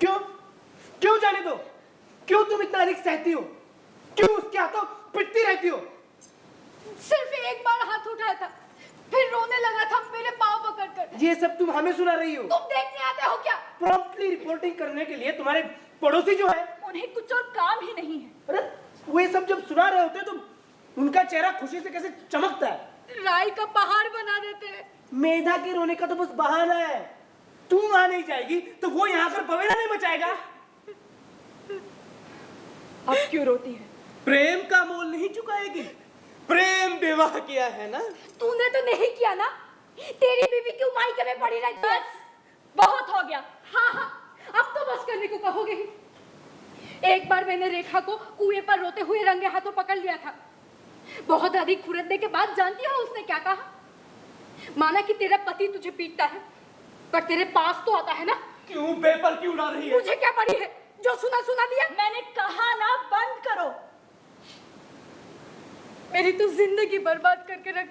क्यों? क्यों जाने दो? क्यों तुम इतना अधिक सहती हो? क्यों उसके हाथों पिटती रहती हो? सिर्फ एक बार हाथ उठाया था, फिर रोने लगा था मेरे पाँव पकड़कर। ये सब तुम हमें सुना रही हो? तुम देखने आते हो क्या? प्रॉम्प्टली रिपोर्टिंग करने के लिए तुम्हारे पड़ोसी जो है, उन्हें कुछ और काम ही नहीं है। अरे वो ये सब जब सुना रहे होते तो उनका चेहरा खुशी से कैसे चमकता है। राई का पहाड़ बना देते हैं। मेधा के रोने का तो बस बहाना है। तू वहां नहीं जाएगी तो वो यहाँ कर बवेला नहीं मचाएगा। अब क्यों रोती है? प्रेम का मोल नहीं चुकाएगी? प्रेम विवाह किया है ना? तूने तो नहीं किया ना? तेरी बीवी क्यों मायके में पड़ी रहती है? बहुत हो गया। हाँ हाँ, अब तो बस करने को कहोगे ही। एक बार मैंने रेखा को कुएं पर रोते हुए रंगे हाथों पकड़ लिया था। बहुत अधिक खुरदने के बाद जानती हो उसने क्या कहा? माना कि तेरा पति तुझे पीटता है, पर तेरे पास तो आता है ना। क्यों बेपर क्यों उड़ा रही है? मुझे क्या पड़ी है? जो सुना सुना दिया। मैंने कहा ना बंद करो। मेरी तो जिंदगी बर्बाद करके रख।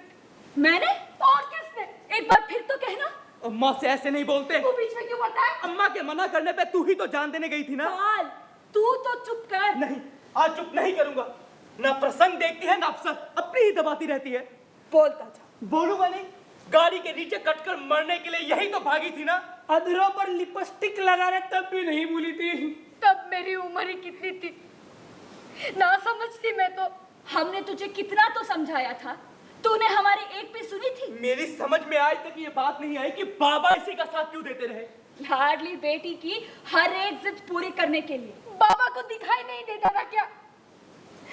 मैंने? और किसने? एक बार फिर तो कहना। अम्मा से ऐसे नहीं बोलते। तू बीच में क्यों पड़ता है? अम्मा के मना करने पे तू ही तो जान देने गई थी ना। बाल, तू तो चुप कर। नहीं, आज चुप नहीं करूंगा। ना प्रसंग देखती है ना अफसर, अपनी ही दबाती रहती है। बोलता जा। बोलूंगा नहीं। गाड़ी के नीचे कटकर मरने के लिए यही तो भागी थी ना। अधरों पर लिपस्टिक लगाने तब भी नहीं भूली थी। तब मेरी उम्र ही कितनी थी, ना समझती मैं तो। हमने तुझे कितना तो समझाया था, तूने हमारी एक भी सुनी थी? मेरी समझ में आज तक ये बात नहीं आई कि बाबा इसी का साथ क्यों देते रहे। लाडली बेटी की हर एक जिद पूरी करने के लिए। बाबा को दिखाई नहीं देता था क्या?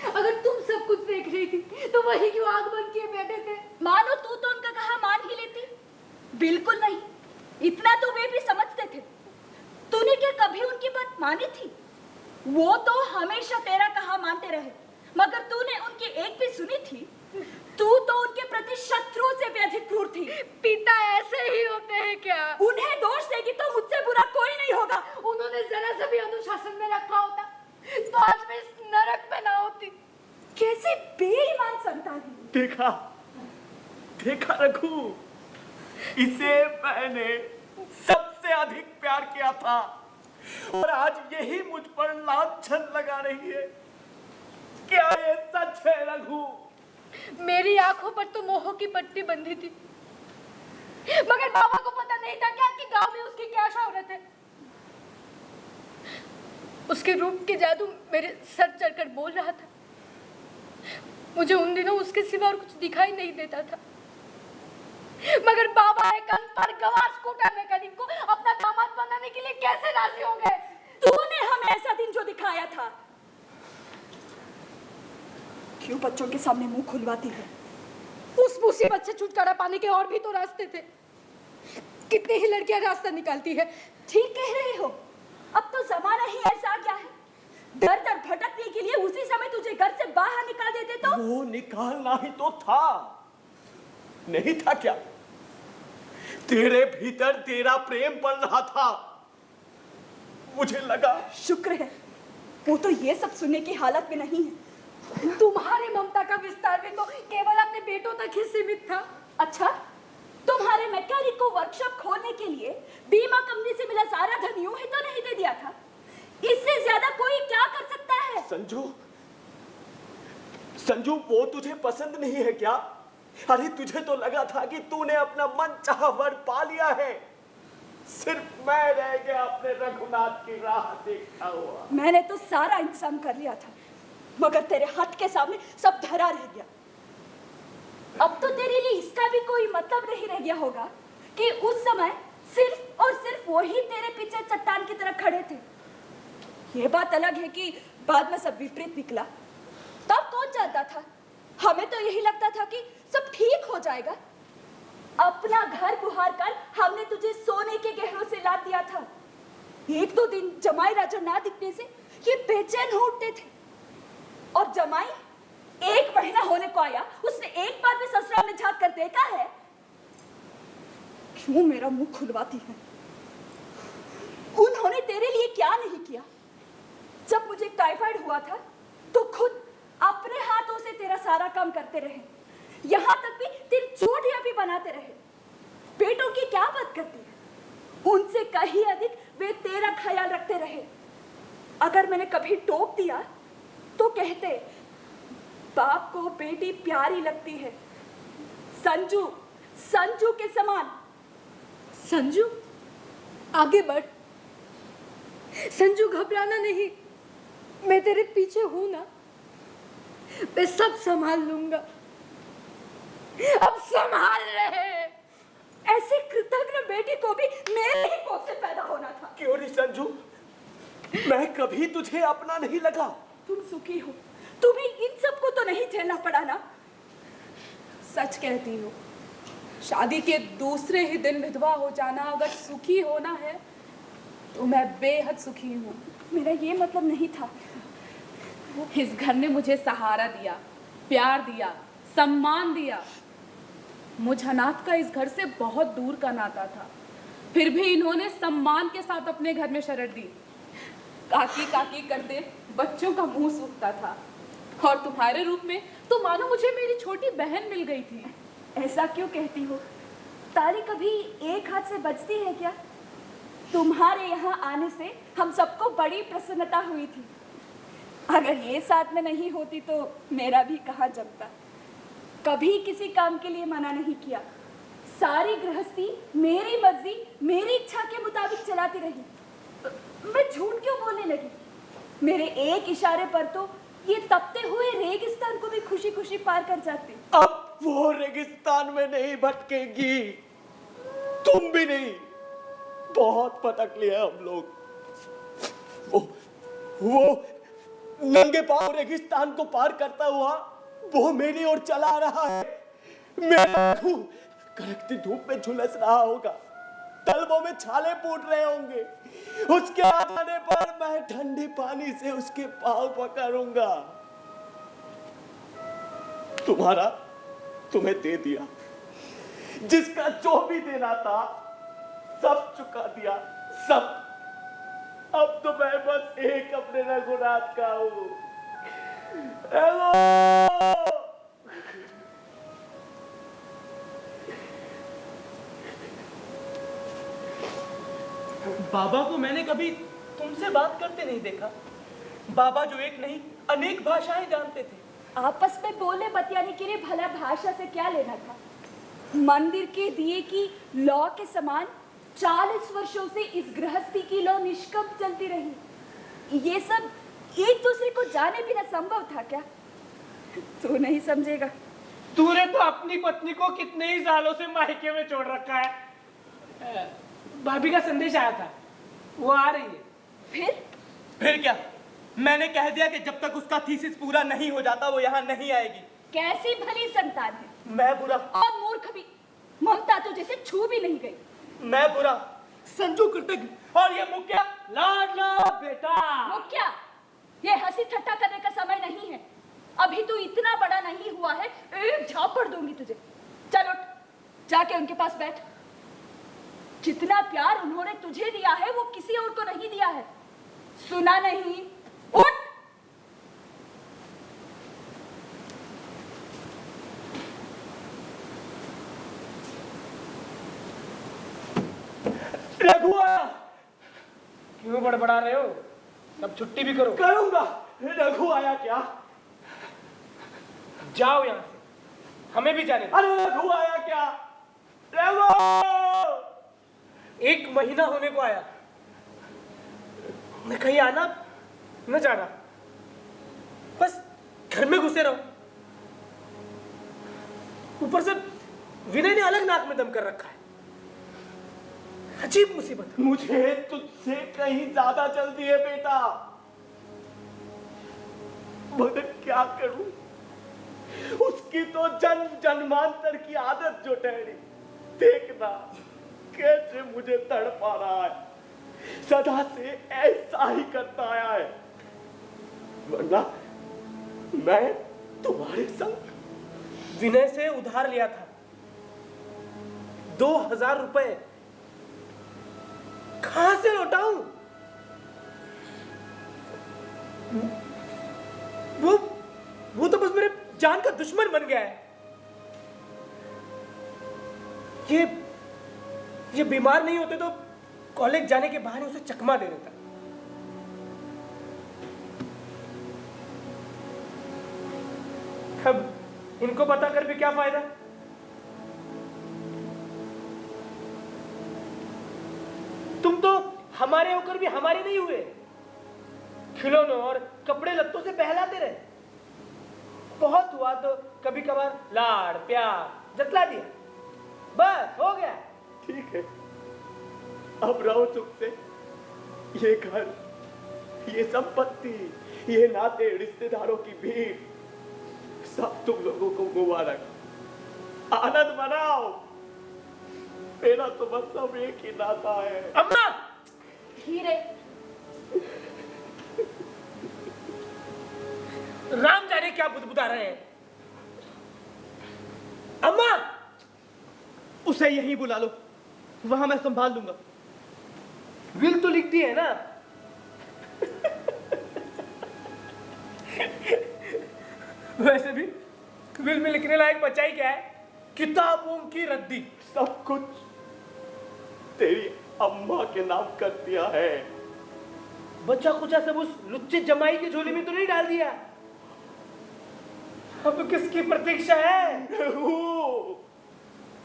अगर तुम सब कुछ देख रही थी तो वही क्यों आग बंद किए बैठे थे? मानो तू तो उनका कहा मान ही लेती। बिल्कुल नहीं, इतना तो वे भी समझते थे। तूने क्या कभी उनकी बात मानी थी? वो तो हमेशा तेरा कहा मानते रहे, मगर तूने उनकी एक भी सुनी थी? तू तो उनके प्रति शत्रुओं से भी अधिक क्रूर थी। पिता ऐसे ही होते हैं क्या? उन्हें दोष देगी तो मुझसे बुरा कोई नहीं होगा। उन्होंने जरा सा भी अनुशासन में रखा होता तो आज मैं इस नरक में ना होती। कैसे बेईमान संतान है। देखा देखा रघु, इसे मैंने सबसे अधिक प्यार किया था और आज यही मुझ पर लांछन लगा रही है। क्या ये सच है रघु? मेरी आंखों पर तो मोह की पट्टी बंधी थी, मगर बाबा को पता नहीं था क्या कि गांव में उसकी क्या शोहरत है। उसके रूप के जादू मेरे सर चढ़कर बोल रहा था। मुझे उन दिनों उसके सिवा और कुछ दिखाई नहीं देता था, मगर बाबा एक अनपढ़ गवार स्कूटर मैकेनिक को अपना दामाद बनाने के लिए कैसे राजी हो गए? तूने हमें ऐसा दिन जो दिखाया था। क्यों बच्चों के सामने मुंह खुलवाती है? उस मुसीबत से छुटकारा पाने के और भी तो रास्ते थे। कितनी ही लड़कियां रास्ता निकालती है। ठीक कह रहे हो, अब तो जमाना ही ऐसा आ गया है। दर दर भटकने के लिए उसी समय तुझे घर से बाहर निकाल देते तो? वो निकालना ही तो था, नहीं था क्या? तेरे भीतर तेरा प्रेम पल रहा था, मुझे लगा। शुक्र है वो तो ये सब सुनने की हालत में नहीं है। तुम्हारे ममता का विस्तार भी तो केवल अपने बेटों तक ही सीमित था। अच्छा, तुम्हारे मैकेनिक को वर्कशॉप खोलने के लिए बीमा कंपनी से मिला सारा धन यूं ही तो नहीं दे दिया था? इससे ज्यादा कोई क्या कर सकता है? संजू, वो तुझे पसंद नहीं है क्या? अरे तुझे तो लगा था कि तूने अपना मनचाहा वर पा लिया है। सिर्फ मैं रह गया अपने रघुनाथ की राह देखता हुआ। मैंने तो सारा इंतजाम कर लिया था, मगर तेरे हाथ के सामने सब धरा रह गया। अब तो तेरे लिए इसका भी कोई मतलब नहीं रह गया होगा कि उस समय सिर्फ और सिर्फ वही तेरे पीछे चट्टान की तरह खड़े थे। ये बात अलग है कि बाद में सब विपरीत निकला। तब कौन जानता था? हमें तो यही लगता था कि सब ठीक हो जाएगा। अपना घर गुहार कर हमने तुझे सोने के गहनों से लाद दिया था। एक दो दिन जमाई राजा ना दिखने से ये बेचैन हो उठते थे, और जमाई 1 महीना होने को आया, उसने एक बार भी ससुराल में झांक कर देखा है? क्यों मेरा मुंह खुलवाती है? उन्होंने तेरे लिए क्या नहीं किया? जब मुझे टाइफाइड हुआ था तो खुद अपने हाथों से तेरा सारा काम करते रहे, यहाँ तक भी तेरी चोटियां भी बनाते रहे। बेटों की क्या बात करती है? उनसे कहीं अधिक वे तेरा ख्याल रखते रहे। अगर मैंने कभी टोक दिया तो कहते बाप को बेटी प्यारी लगती है, संजू, संजू के समान। संजू, आगे बढ़। संजू, घबराना नहीं, मैं तेरे पीछे हूं ना, मैं सब संभाल लूंगा। अब संभाल रहे। ऐसे कृतज्ञ बेटी को भी मेरे ही कोख से पैदा होना था। क्यों नहीं संजू, मैं कभी तुझे अपना नहीं लगा। तुम सुखी हो, तुम्हें इन सब को तो नहीं झेलना पड़ा ना। सच कहती हो, शादी के दूसरे ही दिन विधवा हो जाना अगर सुखी होना है तो मैं बेहद सुखी हूँ। मेरा ये मतलब नहीं था। इस घर ने मुझे सहारा दिया, प्यार दिया, सम्मान दिया। मुझ अनाथ का इस घर से बहुत दूर का नाता था, फिर भी इन्होंने सम्मान के साथ अपने घर में शरण दी। काकी काकी करते बच्चों का मुंह सूखता था, और तुम्हारे रूप में तो मानो मुझे मेरी छोटी बहन मिल गई थी। ऐसा क्यों कहती हो? ताली कभी एक हाथ से बजती है क्या? तुम्हारे यहाँ आने से हम सबको बड़ी प्रसन्नता हुई थी। अगर ये साथ में नहीं होती तो मेरा भी कहाँ जमता। कभी किसी काम के लिए मना नहीं किया। सारी गृहस्थी मेरी मर्जी, मेरी इच्छा के मुताबिक चलाती रही। मैं झूठ क्यों बोलने लगी? मेरे एक इशारे पर तो ये तपते हुए रेगिस्तान को भी खुशी खुशी पार कर जाते। अब वो रेगिस्तान में नहीं भटकेगी, तुम भी नहीं। बहुत भटक लिया हम लोग। वो नंगे पांव रेगिस्तान को पार करता हुआ वो मेरी ओर चला रहा है। मैं कड़कती धूप में झुलस रहा होगा, तलवों में छाले फूट रहे होंगे। उसके आ जाने पर मैं ठंडे पानी से उसके पांव पकड़ूंगा। तुम्हें दे दिया, जिसका जो भी देना था सब चुका दिया, सब। अब तो मैं बस एक अपने रघुनाथ का हूं। बाबा को मैंने कभी तुमसे बात करते नहीं देखा। बाबा जो एक नहीं अनेक भाषाएं जानते थे। आपस में बोलने बतियाने के लिए भला भाषा से क्या लेना था? मंदिर के दिए की लौ के समान 40 वर्षों से इस गृहस्थी की लौ निष्कंप चलती रही। ये सब एक दूसरे को जाने बिना संभव था क्या? तू नहीं समझेगा। तूने तो अपनी पत्नी को कितने ही सालों से मायके में छोड़ रखा है। भाभी का संदेश आया था, वो आ रही है। फिर क्या? मैंने कह दिया कि जब तक उसका थीसिस पूरा नहीं हो जाता वो यहाँ नहीं आएगी। कैसी भली संतान है। मैं बुरा और मूर्ख भी। ममता तो जैसे छू भी नहीं गई। मैं बुरा, संजू कृतज्ञ, और ये मुखिया लाडला बेटा। मुखिया, ये हंसी ठट्टा करने का समय नहीं है। अभी तू इतना बड़ा नहीं हुआ है, एक झापड़ दूंगी तुझे। चल उठ, जाके उनके पास बैठ। जितना प्यार उन्होंने तुझे दिया है वो किसी और को नहीं दिया है। सुना नहीं? उठ। रघु आया। क्यों बड़बड़ा रहे हो? अब छुट्टी भी करो। करूंगा। रघु आया क्या? जाओ यहाँ से, हमें भी जाने दो। अरे रघु आया क्या? रघु! 1 महीना होने को आया, न कहीं आना न जाना, बस घर में घुसे रहो। ऊपर से विनय ने अलग नाक में दम कर रखा है। अजीब मुसीबत। मुझे तुझसे कहीं ज्यादा जल्दी है बेटा, मगर क्या करूं? उसकी तो जन्म जन्मांतर की आदत जो ठहरी। देखना कैसे मुझे तड़पा रहा है, सदा से ऐसा ही करता आया है। वरना मैं तुम्हारे संग विनय से उधार लिया था 2000 रुपए, कहां से लौटाऊं? वो तो बस मेरे जान का दुश्मन बन गया है। ये बीमार नहीं होते तो कॉलेज जाने के बहाने उसे चकमा दे देता। अब इनको बता कर भी क्या फायदा? तुम तो हमारे होकर भी हमारे नहीं हुए, खिलौनों और कपड़े लत्तों से बहलाते रहे। बहुत हुआ तो कभी कभार लाड़ प्यार जतला दिया, बस हो गया। ठीक है, अब रहो चुप से। ये घर, ये संपत्ति, ये नाते रिश्तेदारों की भीड़, सब तुम लोगों को मुबारक। आनंद मनाओ। मेरा तो बस सब एक ही नाता है। अम्मा! धीरे। राम जाने क्या बुदबुदा रहे हैं। अम्मा! उसे यहीं बुला लो, वहां मैं संभाल लूंगा। विल तो लिख दी है ना? वैसे भी विल में लिखने लायक बचा ही क्या है? किताबों की रद्दी। सब कुछ तेरी अम्मा के नाम कर दिया है। बच्चा कुचा सब उस लुच्चे जमाई की झोली में तो नहीं डाल दिया? अब किसकी प्रतीक्षा है?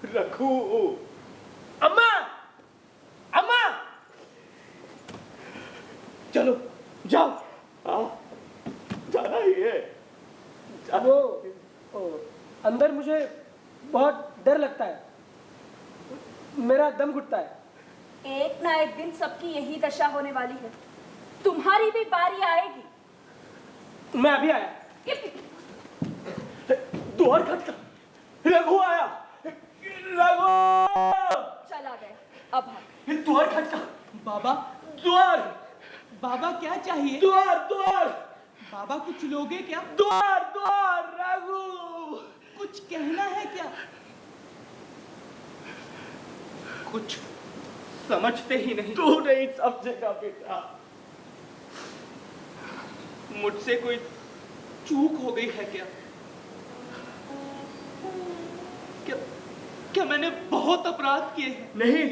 रघु। अम्मा! अम्मा! चलो जाओ। हाँ, जाना ही है। वो अंदर मुझे बहुत डर लगता है, मेरा दम घुटता है। एक ना एक दिन सबकी यही दशा होने वाली है, तुम्हारी भी बारी आएगी। मैं अभी आया। द्वार खटका, रघु आया। रघु! चला गया, अब भाग। द्वार खटका। बाबा, द्वार! बाबा क्या चाहिए? द्वार! द्वार! बाबा कुछ लोगे क्या? द्वार! द्वार! रघु! कुछ कहना है क्या? कुछ समझते ही नहीं। तू नहीं समझेगा बेटा। मुझसे कोई चूक हो गई है क्या? क्या क्या मैंने बहुत अपराध किए हैं? नहीं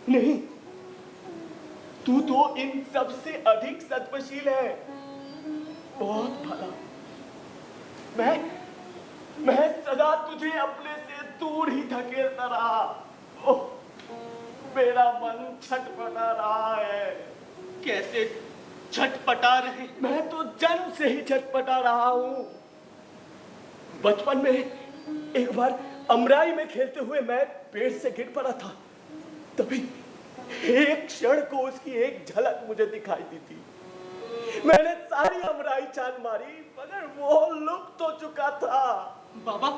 नहीं, तू तो इन सबसे अधिक सत्वशील है, बहुत भला। मैं सदा तुझे अपने से दूर ही धकेलता रहा। ओह, मेरा मन छटपटा रहा है। कैसे छटपटा रहे? मैं तो जन्म से ही छटपटा रहा हूं। बचपन में एक बार अमराई में खेलते हुए मैं पेड़ से गिर पड़ा था। तभी एक क्षण को उसकी एक झलक मुझे दिखाई दी थी। मैंने सारी अमराई छान मारी, मगर वो लुप्त हो चुका था। बाबा,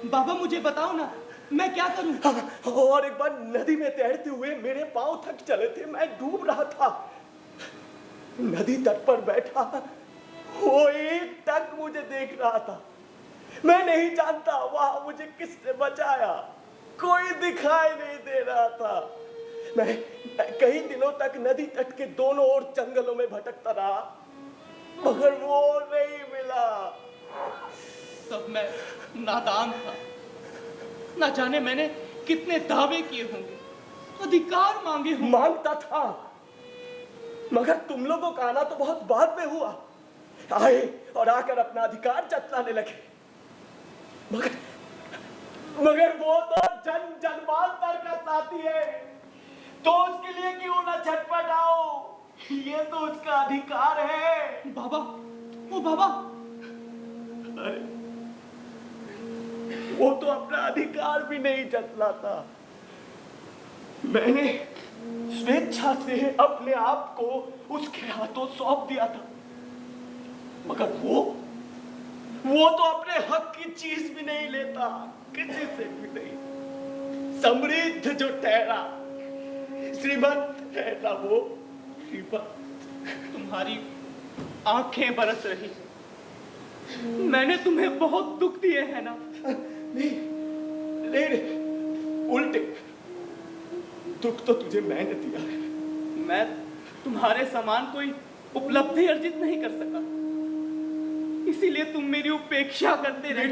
बाबा मुझे बताओ ना, मैं क्या करूं? और एक बार नदी में तैरते हुए मेरे पांव थक चले थे, मैं डूब रहा था। नदी तट पर बैठा वो एक टक मुझे देख रहा था। मैं नहीं जानता वहां मुझे किसने बचाया, कोई दिखाई नहीं दे रहा था। मैं कई दिनों तक नदी तट के दोनों ओर जंगलों में भटकता रहा, मगर वो नहीं मिला। तब मैं नादान था, ना जाने मैंने कितने दावे किए होंगे, अधिकार मांगे होंगे। मांगता था, मगर तुम लोगों का आना तो बहुत बाद में हुआ। आए और आकर अपना अधिकार जतलाने लगे, मगर वो तो जन्मांतर का साथी है, तो उसके लिए क्यों ना छटपटाओ? ये तो उसका अधिकार है। बाबा, ओ बाबा, अरे वो तो अपना अधिकार भी नहीं जतलाता। मैंने स्वेच्छा से अपने आप को उसके हाथों सौंप दिया था, मगर वो तो अपने हक की चीज भी नहीं लेता, किसी से भी नहीं। समृद्ध जो ठहरा, श्रीमंत ठहरा, वो श्रीमंत। तुम्हारी आंखें बरस रही, मैंने तुम्हें बहुत दुख दिए हैं ना? नहीं, उल्टे दुख तो तुझे मैंने दिया है। मैं तुम्हारे समान कोई उपलब्धि अर्जित नहीं कर सका, इसीलिए तुम मेरी उपेक्षा करते रहे।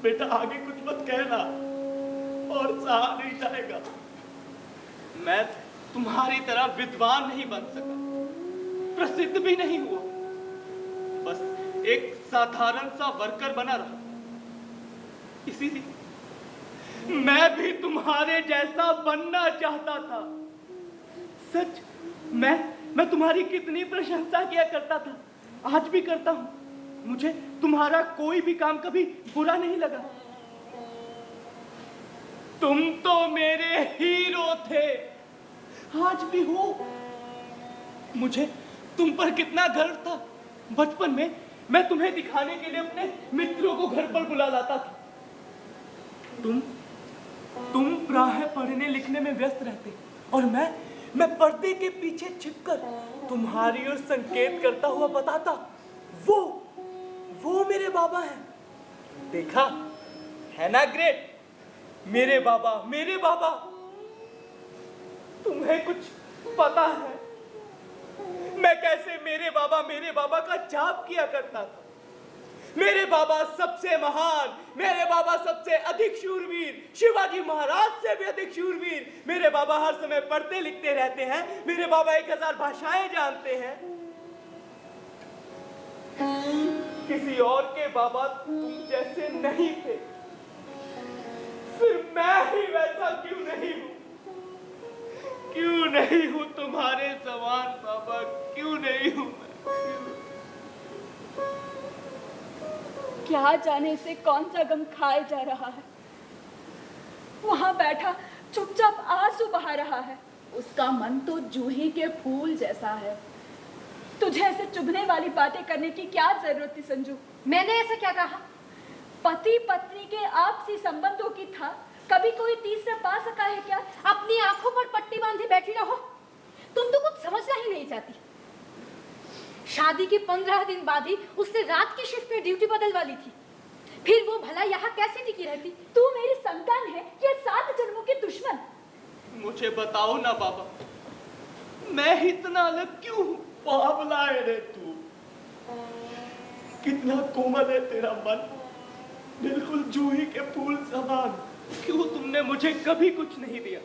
बेटा आगे कुछ मत कहना, और सहा नहीं जाएगा। मैं तुम्हारी तरह विद्वान नहीं बन सका, प्रसिद्ध भी नहीं हुआ, बस एक साधारण सा वर्कर बना रहा। इसीलिए मैं भी तुम्हारे जैसा बनना चाहता था। सच, मैं तुम्हारी कितनी प्रशंसा किया करता था, आज भी करता हूं। मुझे तुम्हारा कोई भी काम कभी बुरा नहीं लगा। तुम तो मेरे हीरो थे, आज भी हो। मुझे तुम पर कितना गर्व था। बचपन में मैं तुम्हें दिखाने के लिए अपने मित्रों को घर पर बुला लाता था। तुम प्रायः पढ़ने लिखने में व्यस्त रहते और मैं पर्दे के पीछे छिपकर तुम्हारी ओर संकेत करता हुआ बताता, वो मेरे बाबा हैं। देखा है ना ग्रेट? मेरे बाबा। तुम्हें कुछ पता है मैं कैसे मेरे बाबा का जाप किया करता था? मेरे बाबा सबसे महान, मेरे बाबा सबसे अधिक शूरवीर, शिवाजी महाराज से भी अधिक शूरवीर। मेरे बाबा हर समय पढ़ते लिखते रहते हैं। मेरे बाबा 1000 भाषाएं जानते हैं। किसी और के बाबा तुम जैसे नहीं थे, फिर मैं ही वैसा क्यों नहीं हूं तुम्हारे समान बाबा, क्यों नहीं हूं मैं? क्या जाने से कौन सा गम खाए जा रहा है। वहां बैठा चुपचाप आंसू बहा रहा है। उसका मन तो जूही के फूल जैसा है। तुझे ऐसे चुभने वाली बातें करने की क्या जरूरत थी संजू? मैंने ऐसा क्या कहा? पति पत्नी के आपसी संबंधों की था कभी कोई तीसरा पा सका है क्या? अपनी आंखों पर पट्टी बांधे बैठी रहो। तुम तो कुछ समझना ही नहीं चाहती। शादी के 15 दिन बाद ही उसने रात की शिफ्ट में ड्यूटी बदलवा ली थी। फिर वो भला यहाँ कैसे टिकी रहती? तू मेरी संतान है या 7 जन्मों के दुश्मन? मुझे बताओ ना बाबा, मैं इतना अलग क्यों हूं? बावला है रे तू। कितना कोमल है तेरा मन, बिल्कुल जूही के फूल समान। क्यों तुमने मुझे कभी कुछ नहीं दिया?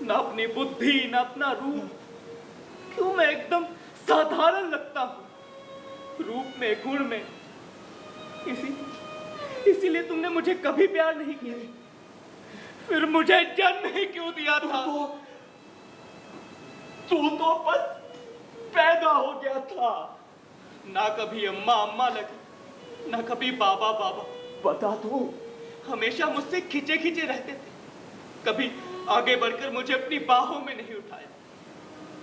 ना अपनी बुद्धि, ना अपना रूप। क्यों मैं एकदम साधारण लगता हूं, रूप में, गुण में। इसीलिए तुमने मुझे कभी प्यार नहीं किया। फिर मुझे जन्म ही क्यों दिया था? तू तो बस पैदा हो गया था। ना कभी अम्मा अम्मा लगी, ना कभी बाबा बाबा। बता दो, हमेशा मुझसे खींचे खींचे रहते थे। कभी आगे बढ़कर मुझे अपनी बाहों में नहीं उठाया।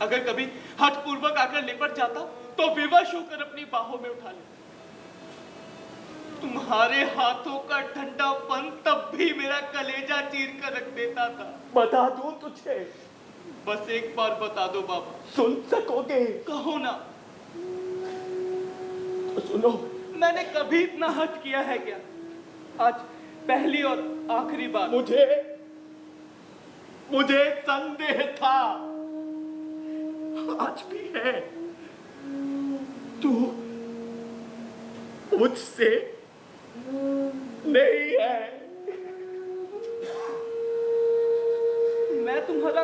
अगर कभी हठपूर्वक आकर लिपट जाता तो विवश होकर अपनी बाहों में उठा लेता। तुम्हारे हाथों का ठंडापन तब भी मेरा कलेजा चीर कर रख देता था। बता दूं तुझे? बस एक बार बता दो बाबा। सुन सकोगे? कहो ना। तो सुनो। मैंने कभी इतना हट किया है क्या? आज पहली और आखिरी बार। मुझे संदेह था, आज भी है। तू मुझसे नहीं है। मैं तुम्हारा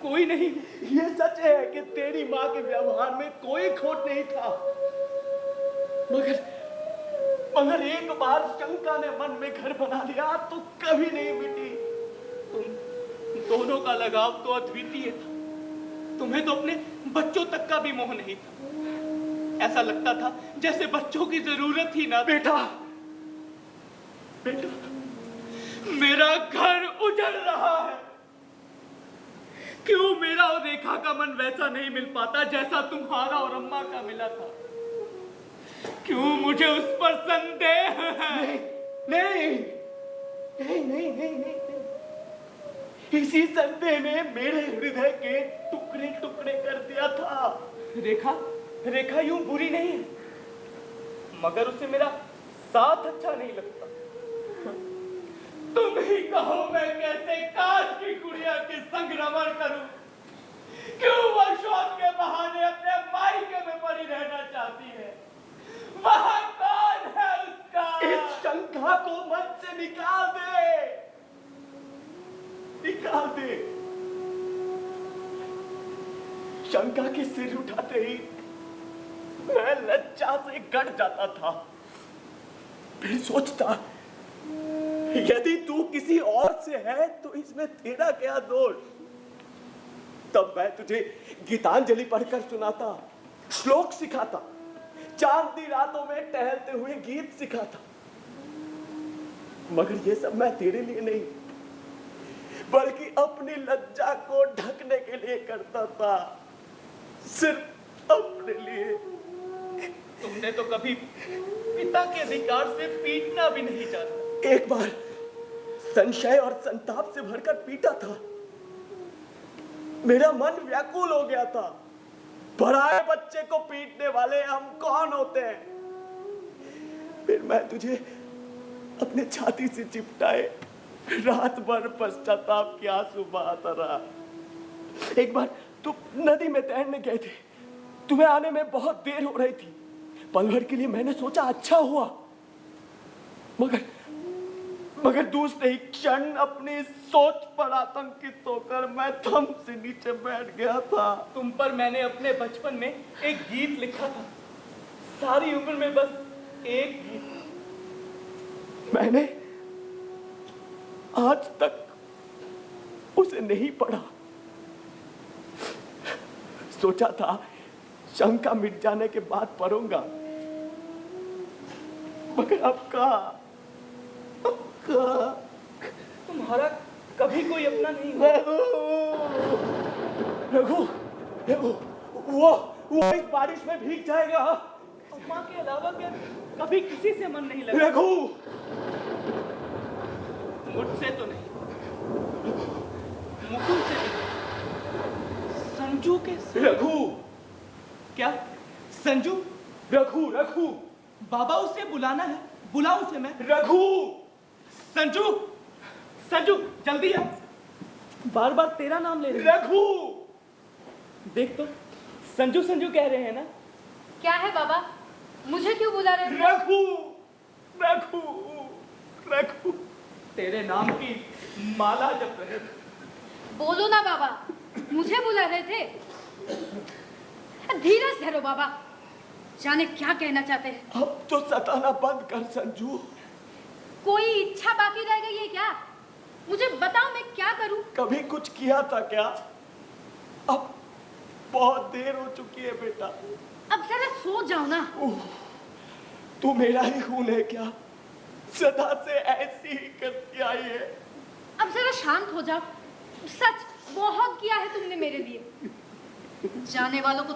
कोई नहीं। ये सच है कि तेरी माँ के व्यवहार में कोई खोट नहीं था, मगर एक बार शंका ने मन में घर बना लिया तो कभी नहीं मिटी। तुम दोनों का लगाव तो अद्वितीय था। तुम्हें तो अपने बच्चों तक का भी मोह नहीं था। ऐसा लगता था जैसे बच्चों की जरूरत ही ना। बेटा, मेरा घर उजड़ रहा है। क्यों मेरा और रेखा का मन वैसा नहीं मिल पाता जैसा तुम्हारा और अम्मा का मिला था? क्यों मुझे उस पर संदेह है? नहीं। इसी संदेह ने मेरे हृदय के टुकड़े टुकड़े कर दिया था। रेखा यूं बुरी नहीं है, मगर उसे मेरा साथ अच्छा नहीं लगता। तुम ही कहो मैं कैसे काश की गुड़िया के संग रमण करूं? क्यों वर्षों के बहाने अपने मायके में पड़ी रहना चाहती है? वहां कौन है उसका? इस शंका को मन से निकाल दे। शंका के सिर उठाते ही मैं लज्जा से गड़ जाता था। फिर सोचता, यदि तू किसी और से है तो इसमें तेरा क्या दोष। तब मैं तुझे गीतांजलि पढ़कर सुनाता, श्लोक सिखाता, चांदनी रातों में टहलते हुए गीत सिखाता। मगर ये सब मैं तेरे लिए नहीं, बल्कि अपनी लज्जा को ढकने के लिए करता था, सिर्फ अपने लिए। तुमने तो कभी पिता के अधिकार से पीटना भी नहीं जाना। एक बार संशय और संताप से भरकर पीटा था। मेरा मन व्याकुल हो गया था। पराए बच्चे को पीटने वाले हम कौन होते हैं। फिर मैं तुझे अपने छाती से चिपटाए रात भर पश्चाताप की आंसू बहाता रहा। एक बार तुम नदी में तैरने गए थे, तुम्हें आने में बहुत देर हो रही थी। पल भर के लिए मैंने सोचा अच्छा हुआ, मगर दूसरे ही क्षण अपनी सोच पर आतंकित होकर मैं थम से नीचे बैठ गया था। तुम पर मैंने अपने बचपन में एक गीत लिखा था, सारी उम्र में बस एक गीत। मैंने आज तक उसे नहीं पढ़ा। सोचा था शंका मिट जाने के बाद पढ़ूंगा, मगर अब कहा तुम्हारा कभी कोई अपना नहीं हुआ। रघु, रघु, वो इस बारिश में भीग जाएगा। अम्मा के अलावा क्या कभी किसी से मन नहीं लगा? रघु, मुझसे तो नहीं, मुकुल से नहीं, संजू के से। रघु, क्या संजू? रघु, रघु, बाबा उसे बुलाना है, बुलाऊं उसे मैं? रघु, संजू, संजू जल्दी आ। बार बार तेरा नाम ले रहे हैं। रघु, देख तो संजू संजू कह रहे हैं ना। क्या है बाबा, मुझे क्यों बुला रहे थे? रघु, रघु, रघु, तेरे नाम की माला जप रहे थे। बोलो ना बाबा, मुझे बुला रहे थे? धीरज धरो बाबा, जाने क्या कहना चाहते हैं। अब तो सताना बंद कर संजू। कोई इच्छा बाकी रह गई है क्या? मुझे बताओ मैं क्या करूं? कभी कुछ किया था क्या? अब बहुत देर हो चुकी है बेटा। अब जरा सो जाओ ना। तू मेरा ही खून है क्या? सदा से ऐसी ही करती आई है। अब जरा शांत हो जाओ। सच बहुत किया है तुमने मेरे लिए। जाने वालों को